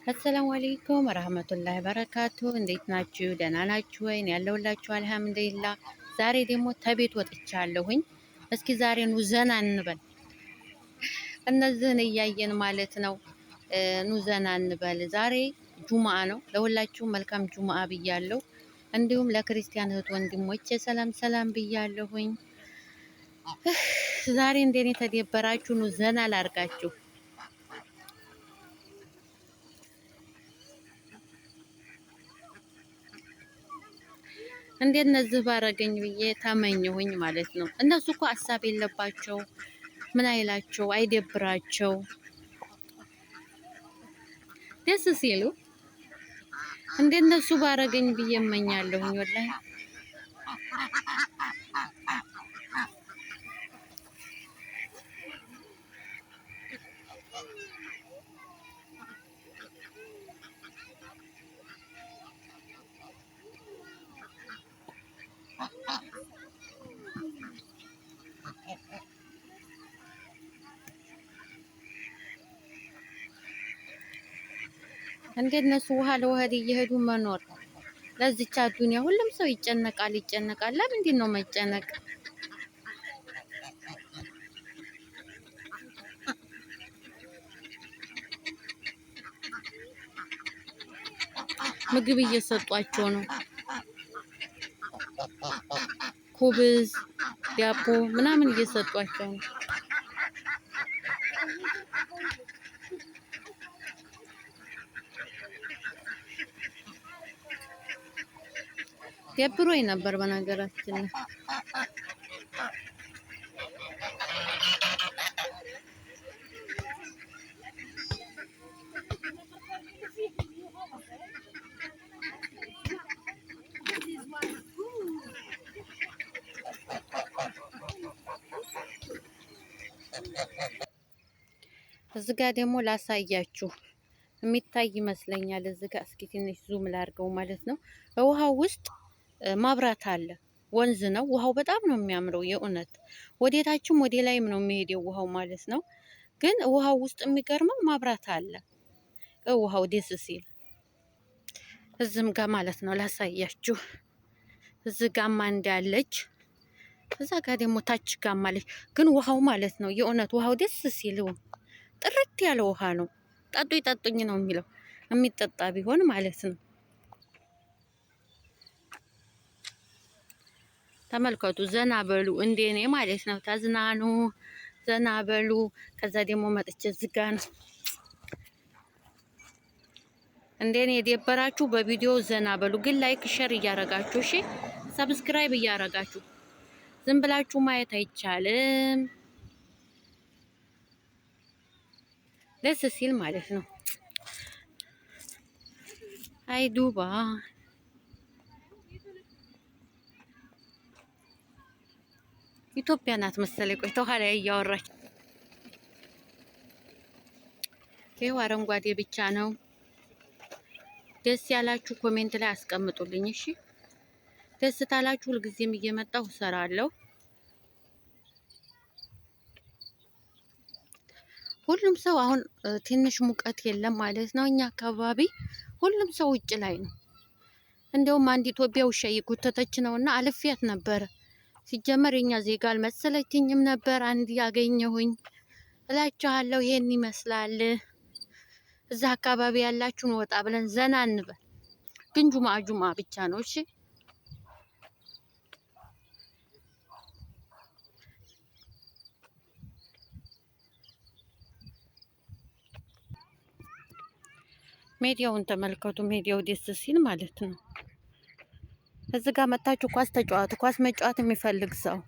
አሰላሙ አለይኩም ወራህመቱላሂ ወበረካቱ። እንዴት ናችሁ? ደህና ናችሁ ወይ? እኔ ያለሁላችሁ አልሐምዱሊላህ። ዛሬ ደግሞ ተቤት ወጥቻለሁኝ። እስኪ ዛሬ ኑ ዘና እንበል፣ እነዚህን እያየን ማለት ነው። ኑ ዘና እንበል። ዛሬ ጁሙአ ነው። ለሁላችሁም መልካም ጁሙአ ብያለሁ። እንዲሁም ለክርስቲያን እህት ወንድሞቼ ሰላም ሰላም ብያለሁኝ። ዛሬ እንደኔ ተደበራችሁ? ኑ ዘና ላርጋችሁ። እንዴት ነዚህ ባረገኝ ብዬ ተመኘሁኝ ማለት ነው። እነሱ እኮ ሀሳብ የለባቸው፣ ምን አይላቸው፣ አይደብራቸው፣ ደስ ሲሉ እንዴት እነሱ ባረገኝ ብዬ እመኛለሁኝ ወላሂ። እንዴት እነሱ ውሃ ለውሃድ እየሄዱ መኖር ለዚች አዱንያ ሁሉም ሰው ይጨነቃል። ለምንድን ነው መጨነቅ? ምግብ እየሰጧቸው ነው። ኩብዝ፣ ዳቦ ምናምን እየሰጧቸው ነው። ደብሮኝ ነበር በነገራችን ላይ። እዚህ ጋር ደግሞ ላሳያችሁ የሚታይ ይመስለኛል። እዚህ ጋር እስኪ ትንሽ ዙም ላድርገው ማለት ነው። በውሃው ውስጥ ማብራት አለ። ወንዝ ነው። ውሃው በጣም ነው የሚያምረው የእውነት። ወዴታችም ወደ ላይም ነው የሚሄደው ውሃው ማለት ነው። ግን ውሃው ውስጥ የሚገርመው ማብራት አለ። ውሃው ደስ ሲል እዚህም ጋር ማለት ነው ላሳያችሁ። እዚህ ጋማ እንዳለች እዛ ጋር ደግሞ ታች ጋማ አለች። ግን ውሃው ማለት ነው የእውነት ውሃው ደስ ሲል ጥርት ያለ ውሃ ነው። ጠጡኝ ጠጡኝ ነው የሚለው የሚጠጣ ቢሆን ማለት ነው። ተመልከቱ፣ ዘና በሉ እንደኔ ማለት ነው። ተዝናኑ፣ ዘና በሉ። ከዛ ደግሞ መጥቼ ዝጋ ነው እንደኔ የደበራችሁ በቪዲዮ ዘና በሉ። ግን ላይክ ሼር እያረጋችሁ እሺ፣ ሰብስክራይብ እያረጋችሁ ዝም ብላችሁ ማየት አይቻልም። ደስ ሲል ማለት ነው። አይ ዱባ ኢትዮጵያ ናት መሰለኝ። ቆይ ተኋላ እያወራች ይኸው አረንጓዴ ብቻ ነው። ደስ ያላችሁ ኮሜንት ላይ አስቀምጡልኝ እሺ። ደስ ታላችሁ ሁልጊዜም እየመጣሁ እሰራለሁ። ሁሉም ሰው አሁን ትንሽ ሙቀት የለም ማለት ነው። እኛ አካባቢ ሁሉም ሰው ውጭ ላይ ነው። እንደውም አንድ ኢትዮጵያ ውሻ እየጎተተች ነውና አልፌያት ነበረ። ሲጀመር የኛ ዜጋ አልመሰለችኝም ነበር። አንድ ያገኘሁኝ እላችኋለሁ። ይሄን ይመስላል። እዛ አካባቢ ያላችሁን ወጣ ብለን ዘና እንበል። ግን ጁማ ብቻ ነው እሺ። ሜዲያውን ተመልከቱ። ሜዲያው ደስ ሲል ማለት ነው። እዚህ ጋር መታችሁ ኳስ ተጫዋቱ። ኳስ መጫወት የሚፈልግ ሰው